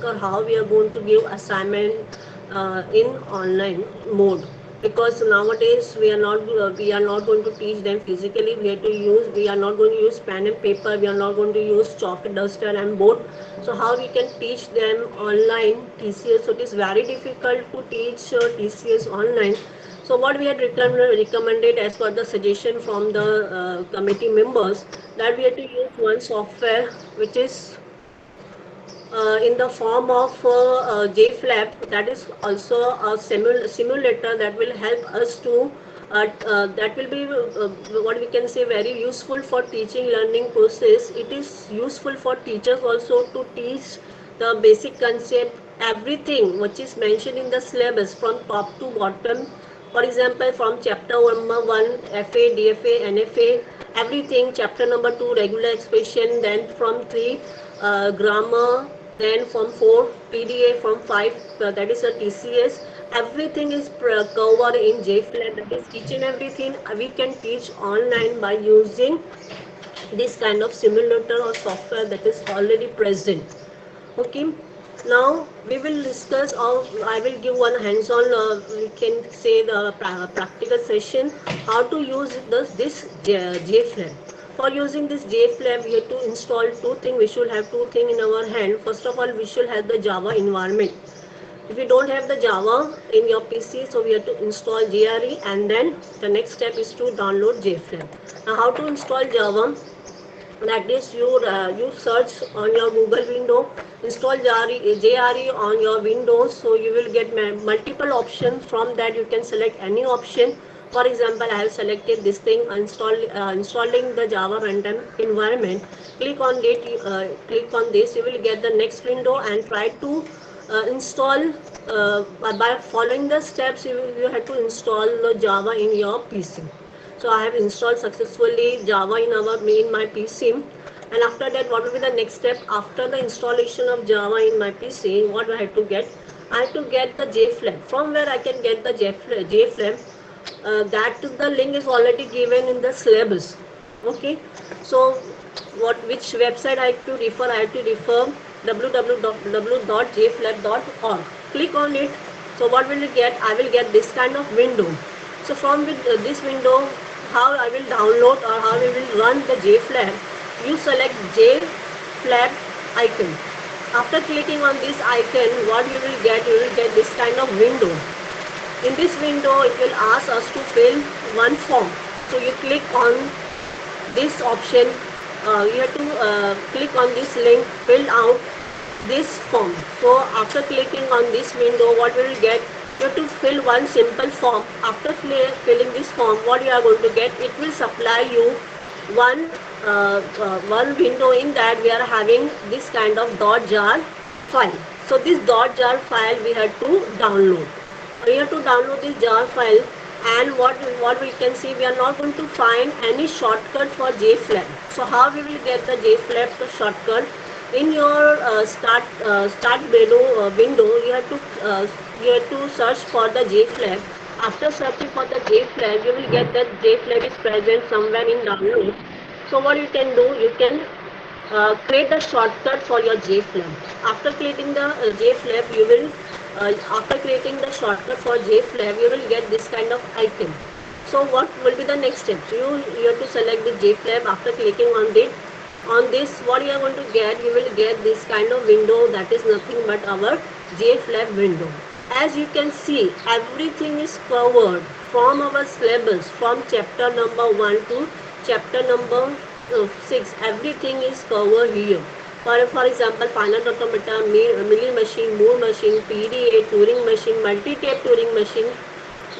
or how we are going to give assignment in online mode, because nowadays we are not going to teach them physically. We are not going to use pen and paper, we are not going to use chalk, duster and board. So how we can teach them online TCS? So it is very difficult to teach TCS online. So what we had recommended as per the suggestion from the committee members, that we had to use one software which is in the form of JFlap. That is also a simulator that will help us to that will be what we can say very useful for teaching learning process. It is useful for teachers also to teach the basic concept, everything which is mentioned in the syllabus from top to bottom. For example, from chapter number 1 FA, DFA, NFA, everything. Chapter number 2 regular expression, then from 3 grammar, then from 4 PDA, from 5 that is a TCS. Everything is covered in JFLAB. That is each and everything we can teach online by using this kind of simulator or software that is already present. Okay, now we will discuss, or I will give one hands-on, we can say the practical session, how to use this JFlab. For using this JFlab, we have to install two things. We should have two things in our hand. First of all, we should have the Java environment. If you don't have the Java in your PC, so we have to install JRE, and then the next step is to download JFlab. Now, how to install Java? That is, you search on your Google window, install JRE on your Windows. So you will get multiple options. From that you can select any option. For example, I have selected this thing, installing the Java runtime environment. Click on this, you will get the next window and try to install by following the steps. You have to install the Java in your PC. So I have installed successfully Java in my PC. And after that, what will be the next step? After the installation of Java in my PC, what do I have to get? I have to get the JFlab. From where I can get the JFlab? That the link is already given in the syllabus. Okay, so which website I have to refer? I have to refer www.jflab.org. Click on it. So what will you get? I will get this kind of window. So from this window, how I will download or how we will run the JFlab? You select JFlab icon. After clicking on this icon, what you will get? You will get this kind of window. In this window, it will ask us to fill one form. So you click on this option. You have to click on this link, fill out this form. So after clicking on this window, what we will get? You have to fill one simple form. After filling this form, what you are going to get? It will supply you one one window. In that we are having this kind of .jar file. So this .jar file we have to download. We have to download this jar file, and what we can see, we are not going to find any shortcut for JFlab. So how we will get the JFlab shortcut? In your start window, you have to search for the JFlab. After searching for the JFlab, you will get that JFlab is present somewhere in download. So what you can do, you can create a shortcut for your JFlab. After creating the JFlab, you will after creating the shortcut for JFlab, you will get this kind of icon. So what will be the next step? You have to select the JFlab. After clicking on this, what you are going to get? You will get this kind of window. That is nothing but our JFlab window. As you can see, everything is covered from our syllabus, from chapter number 1 to chapter number 6. Everything is covered here. For example, finite automata, Milli machine, Moore machine, PDA, Turing machine, multi-tape Turing machine,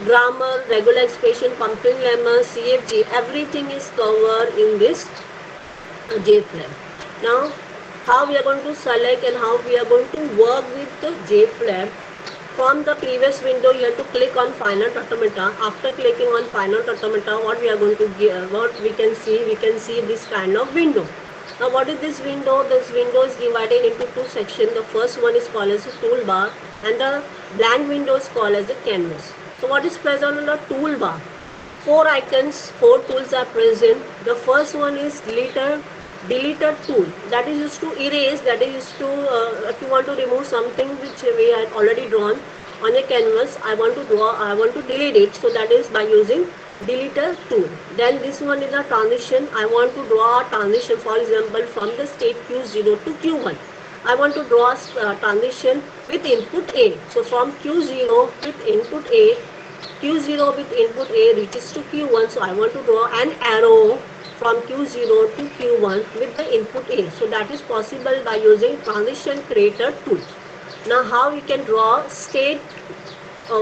grammar, regular expression, pumping lemma, CFG, everything is covered in this JFlab. Now, how we are going to select and how we are going to work with the JFlab? From the previous window, you have to click on finite automata. After clicking on finite automata, what we are going to get, what we can see this kind of window. Now what is this window? This window is divided into two sections. The first one is called as a toolbar, and the blank window is called as a canvas. So what is present on the toolbar? Four icons, four tools are present. The first one is glitter deleter tool, that is used to erase, that is used to if you want to remove something which we had already drawn on a canvas, I want to draw, I want to delete it, so that is by using deleter tool. Then this one is a transition. I want to draw a transition, for example, from the state q0 to q1. I want to draw a transition with input A. So from q0 with input A, q0 with input A reaches to q1. So I want to draw an arrow from q0 to q1 with the input A. So that is possible by using transition creator tool. Now how we can draw state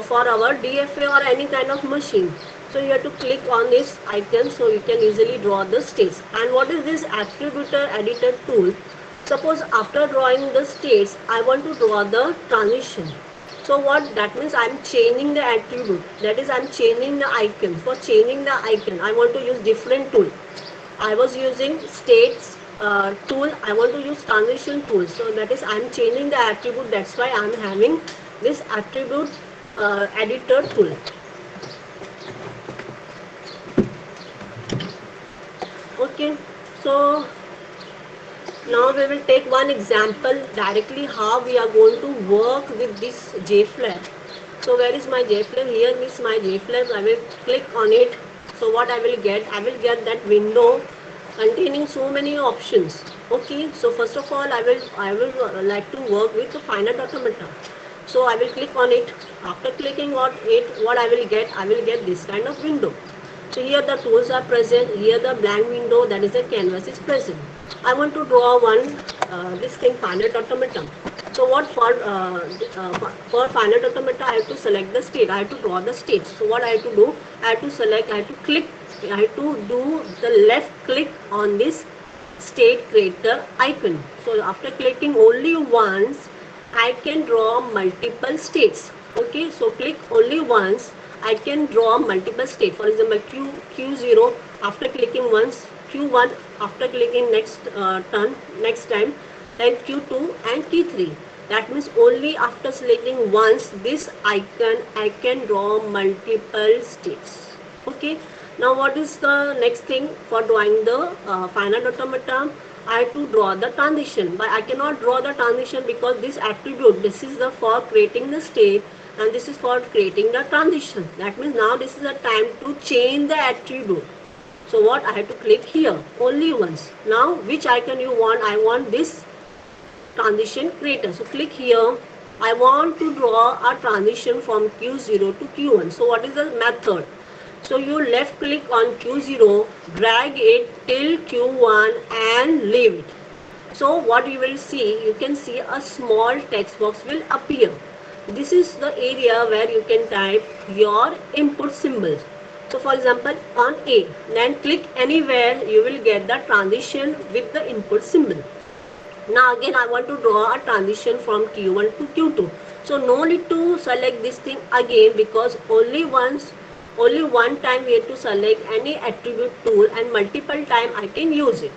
for our DFA or any kind of machine. So you have to click on this icon so you can easily draw the states. And what is this attributor editor tool? Suppose after drawing the states, I want to draw the transition. So what that means, I'm changing the attribute. That is, I'm changing the icon. For changing the icon, I want to use different tool. I was using states tool. I want to use transition tool. So that is, I'm changing the attribute. That's why I'm having this attribute editor tool. Okay, so now we will take one example directly how we are going to work with this JFlare. So where is my JFlare? Here is my JFlare. I will click on it. So what I will get? I will get that window containing so many options. Okay, so first of all I will like to work with the finite automata. So I will click on it. After clicking on it, what I will get? I will get this kind of window. So here the tools are present. Here the blank window, that is the canvas, is present. I want to draw one this thing, finite automaton. So what for finite automata, I have to select the state. I have to draw the state. So what I have to do? I have to select. I have to click. I have to do the left click on this state creator icon. So after clicking only once, I can draw multiple states. Okay, so click only once, I can draw multiple states. For example, q0 after clicking once, q1 after clicking next time, then q2 and q3. That means only after selecting once this icon, I can draw multiple states. Okay. Now what is the next thing for drawing the finite automata? I have to draw the transition, but I cannot draw the transition because this attribute, this is the for creating the state and this is for creating the transition. That means now this is the time to change the attribute. So what I have to click here only once. Now which icon you want? I want this transition creator. So click here. I want to draw a transition from Q0 to Q1. So what is the method? So you left click on Q0, drag it till Q1 and leave it. So what you will see, you can see a small text box will appear. This is the area where you can type your input symbols. So for example on A, then click anywhere, you will get the transition with the input symbol. Now again I want to draw a transition from Q1 to Q2. So no need to select this thing again because only one time we have to select any attribute tool and multiple time I can use it.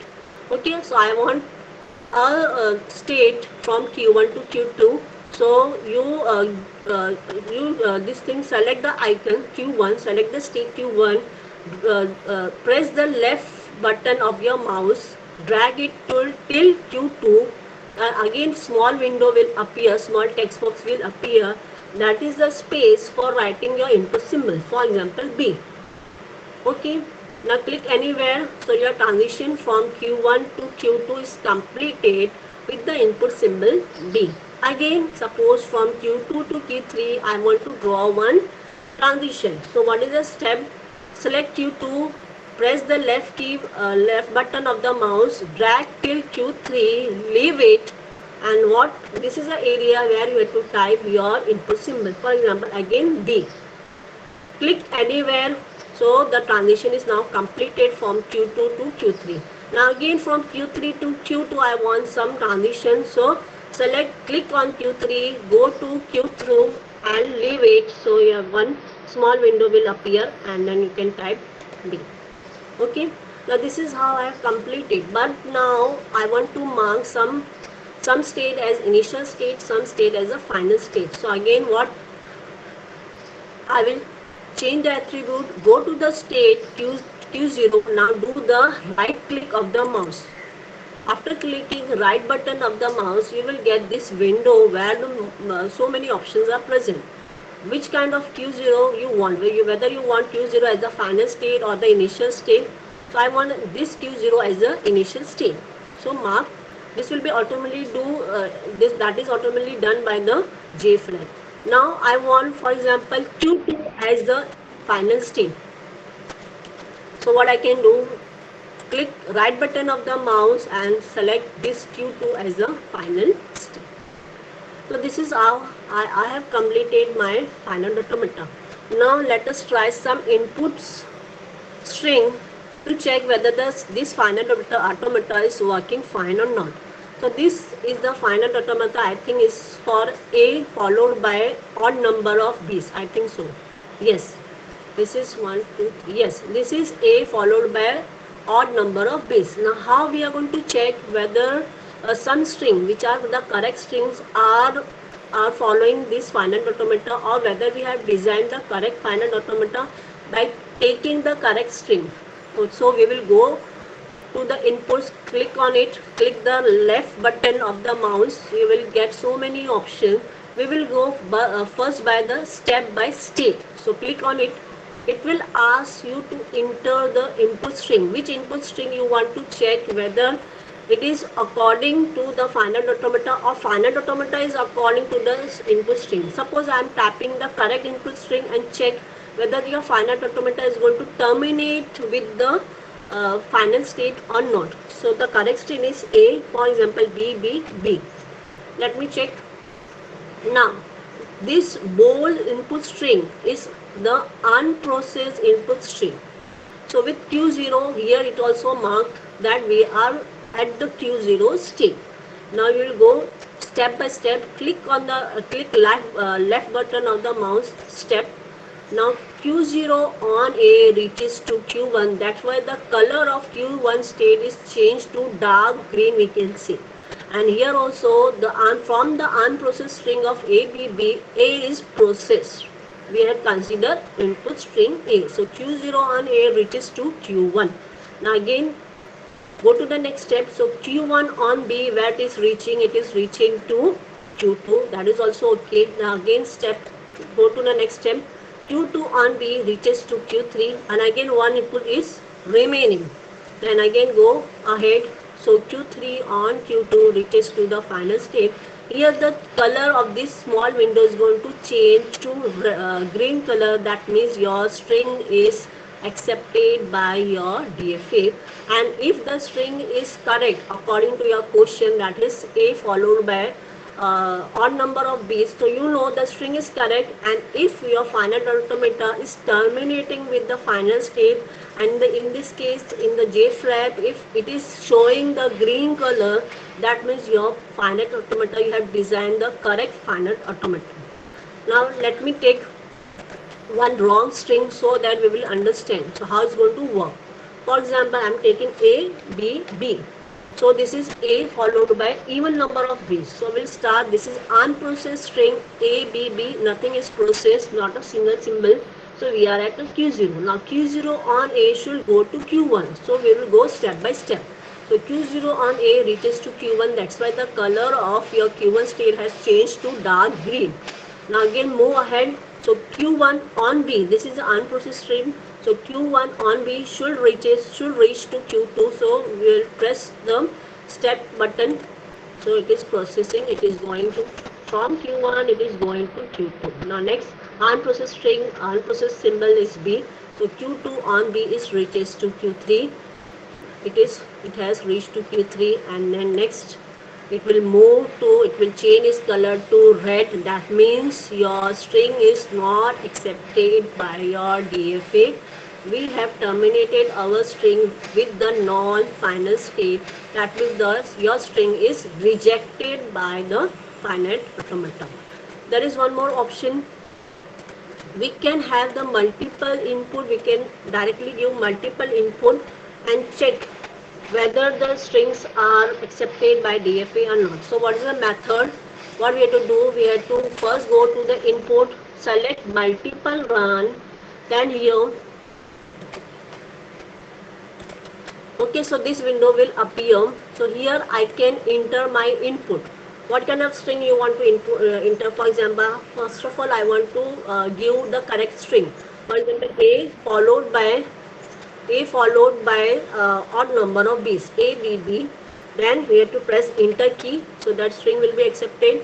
Okay, so I want a state from Q1 to Q2. So this thing, select the icon Q1, select the state Q1, press the left button of your mouse, drag it till Q2. Again small window will appear, small text box will appear. That is the space for writing your input symbol, for example B. Okay, now click anywhere. So your transition from Q1 to Q2 is completed with the input symbol B. Again, suppose from Q2 to Q3 I want to draw one transition. So what is the step? Select Q2, press the left button of the mouse, drag till Q3, leave it, and what this is the area where you have to type your input symbol. For example, again D. Click anywhere. So the transition is now completed from Q2 to Q3. Now again from Q3 to Q2 I want some transition. So click on Q3, go to Q2 and leave it. So you have one small window will appear and then you can type D. Okay. Now this is how I have completed. But now I want to mark some state as initial state, some state as a final state. So again what I will change the attribute, go to the state Q0, now do the right click of the mouse. After clicking right button of the mouse, you will get this window where so many options are present. Which kind of Q0 you want, whether you want Q0 as the final state or the initial state. So I want this Q0 as the initial state. So mark, this will be automatically this, that is automatically done by the JFrag. Now I want, for example, Q2 as the final state. So what I can do, click right button of the mouse and select this Q2 as the final step. So this is how I have completed my final automata. Now let us try some inputs string to check whether this final automata is working fine or not. So this is the final automata. I think is for A followed by odd number of B's. I think so. Yes. This is 1, 2, 3. Yes, this is A followed by odd number of B's. Now how we are going to check whether some string which are the correct strings are following this final automata, or whether we have designed the correct final automata by taking the correct string. So we will go to the inputs, click on it, click the left button of the mouse. You will get so many options. We will go first by the step by step. So click on it. It will ask you to enter the input string, which input string you want to check whether it is according to the final automata or final automata is according to the input string. Suppose I am tapping the correct input string and check whether your final automata is going to terminate with the final state or not. So the correct string is A, for example B, B, B. Let me check. Now this bold input string is the unprocessed input string. So with Q0 here it also marked that we are at the Q0 state. Now you will go step by step, click on the left button of the mouse step. Now Q0 on A reaches to Q1. That's why the color of Q1 state is changed to dark green, we can see. And here also from the unprocessed string of ABB, A is processed. We have considered input string A. So Q0 on A reaches to Q1. Now again go to the next step. So Q1 on B, where it is reaching to Q2. That is also okay. Now again go to the next step. Q2 on B reaches to Q3, and again one input is remaining. Then again go ahead. So Q3 on Q2 reaches to the final state. Here the color of this small window is going to change to green color. That means your string is accepted by your DFA. And if the string is correct according to your question, that is A followed by odd number of B's, so you know the string is correct. And if your final automata is terminating with the final state, and in this case in the JFrag, if it is showing the green color, that means your final automata, you have designed the correct final automata. Now let me take one wrong string so that we will understand. So how it's going to work. For example, I am taking A, B, B. So this is A followed by even number of B's. So we'll start. This is unprocessed string A, B, B. Nothing is processed, not a single symbol. So we are at a Q0. Now Q0 on A should go to Q1. So we will go step by step. So Q0 on A reaches to Q1. That's why the color of your Q1 state has changed to dark green. Now again move ahead. So Q1 on B, this is the unprocessed string. So Q1 on B should reach to Q2. So we will press the step button. So it is processing. It is going to from Q1. It is going to Q2. Now next unprocessed string, unprocessed symbol is B. So Q2 on B is reaches to Q3. It has reached to Q3, and then next it will change its color to red. That means your string is not accepted by your DFA. We have terminated our string with the non-final state. That means your string is rejected by the final automata. There is one more option. We can have the multiple input. We can directly give multiple input and check whether the strings are accepted by DFA or not. So what is the method? What we have to do? We have to first go to the input, select multiple run, then here. Okay, so this window will appear. So here I can enter my input. What kind of string you want to enter? For example, first of all, I want to give the correct string. For example, a followed by odd number of b's, a b b. Then we have to press enter key, so that string will be accepted.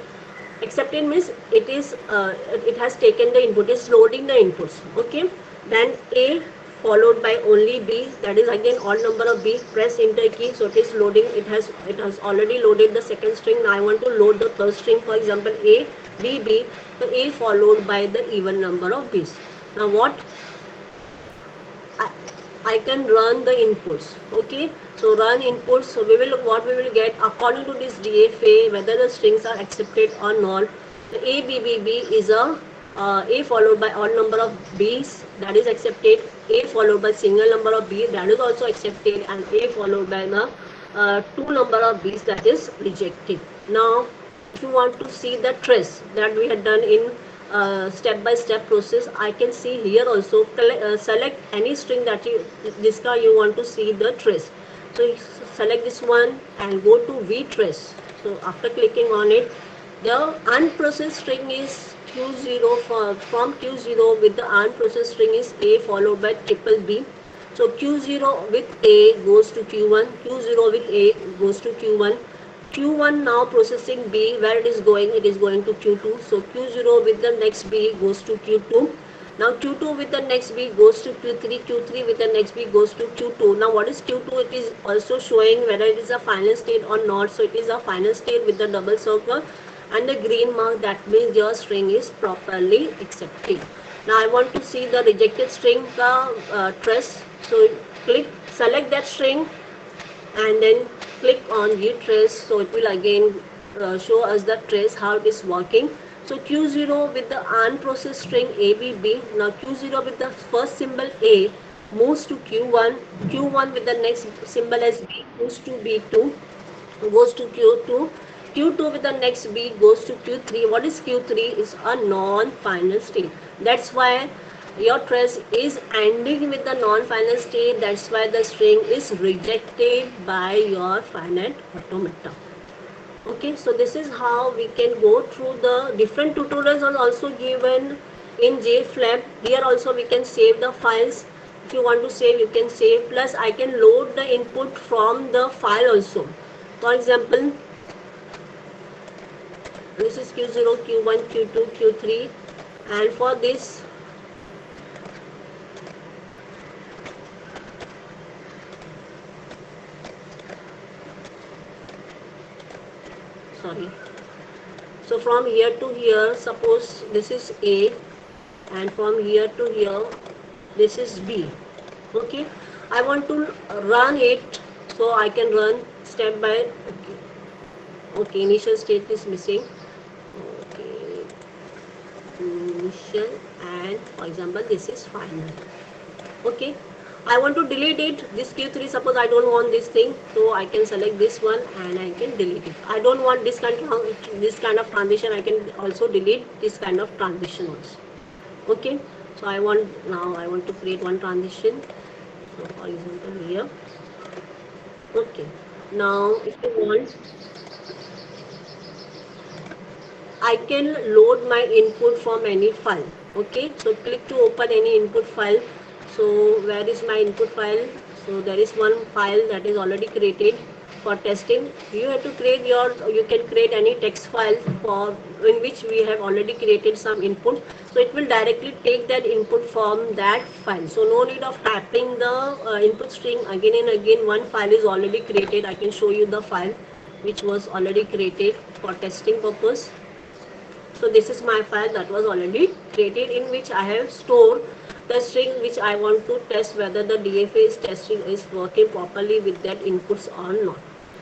Accepted means it has taken the input, it's loading the inputs. Okay. Then a followed by only b, that is again odd number of b. Press enter key, so it is loading. It has already loaded the second string. Now I want to load the third string. For example, a b b. So a followed by the even number of b's. Now I, I can run the inputs. Okay, so run inputs. So what we will get according to this DFA, whether the strings are accepted or not. The ABBB is a followed by odd number of b's, that is accepted. A followed by single number of b, that is also accepted, and a followed by the two number of b's, that is rejected. Now if you want to see the trace that we had done in step-by-step process, I can see here also. Select any string that you want to see the trace. So select this one and go to vtrace. So after clicking on it, the unprocessed string is q0. From q0 with the unprocessed string is a followed by triple b. So q0 with a goes to q1, q0 with a goes to q1. Q1 now processing B, where it is going to Q2. So Q0 with the next B goes to Q2. Now Q2 with the next B goes to Q3, Q3 with the next B goes to Q2. Now what is Q2? It is also showing whether it is a final state or not. So it is a final state with the double circle and the green mark, that means your string is properly accepted. Now I want to see the rejected string trace. So select that string and then click on view trace. So it will again show us the trace, how it is working. So Q0 with the unprocessed string ABB. Now Q0 with the first symbol A moves to Q1. Q1 with the next symbol as B moves to B2, goes to Q2. Q2 with the next B goes to Q3. What is Q3? Is a non-final state. That's why your trace is ending with the non-final state. That's why the string is rejected by your finite automata. Okay, so this is how we can go through the different tutorials are also given in JFlap. Here also we can save the files. If you want to save, you can save. Plus I can load the input from the file also. For example, this is Q0, Q1, Q2, Q3, and for this sorry. So from here to here, suppose this is A, and from here to here, this is B. Okay, I want to run it, so I can run step by. Okay, initial state is missing. Okay, initial, and for example, this is final. Okay, I want to delete it, this Q3. Suppose I don't want this thing, so I can select this one and I can delete it. I don't want this kind of transition. I can also delete this kind of transition also. Okay, so I want to create one transition. So for example here. Okay, now if you want, I can load my input from any file. Okay, so click to open any input file. So where is my input file? So there is one file that is already created for testing. You have to you can create any text file in which we have already created some input. So it will directly take that input from that file. So no need of tapping the input string again and again. One file is already created. I can show you the file which was already created for testing purpose. So this is my file that was already created, in which I have stored the string which I want to test whether the DFA is working properly with that inputs or not.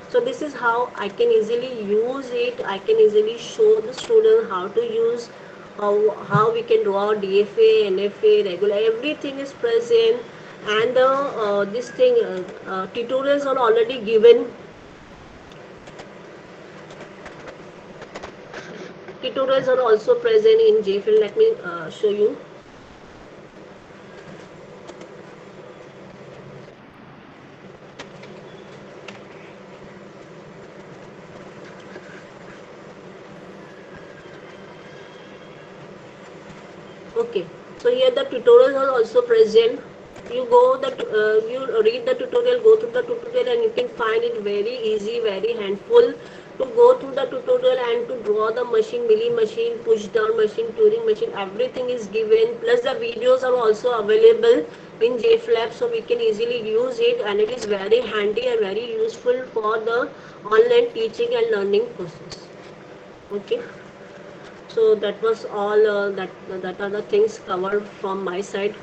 So this is how I can easily use it. I can easily show the student how to use, how we can draw DFA, NFA, regular, everything is present. And this thing tutorials are already given. Tutorials are also present in JFL. Let me show you. Okay, so here the tutorials are also present. You go that you read the tutorial, go through the tutorial, and you can find it very easy, very handful to go through the tutorial and to draw the machine, milling machine, push down machine, tuning machine. Everything is given. Plus the videos are also available in JFlab, so we can easily use it, and it is very handy and very useful for the online teaching and learning process. Okay, so that was all that are the things covered from my side.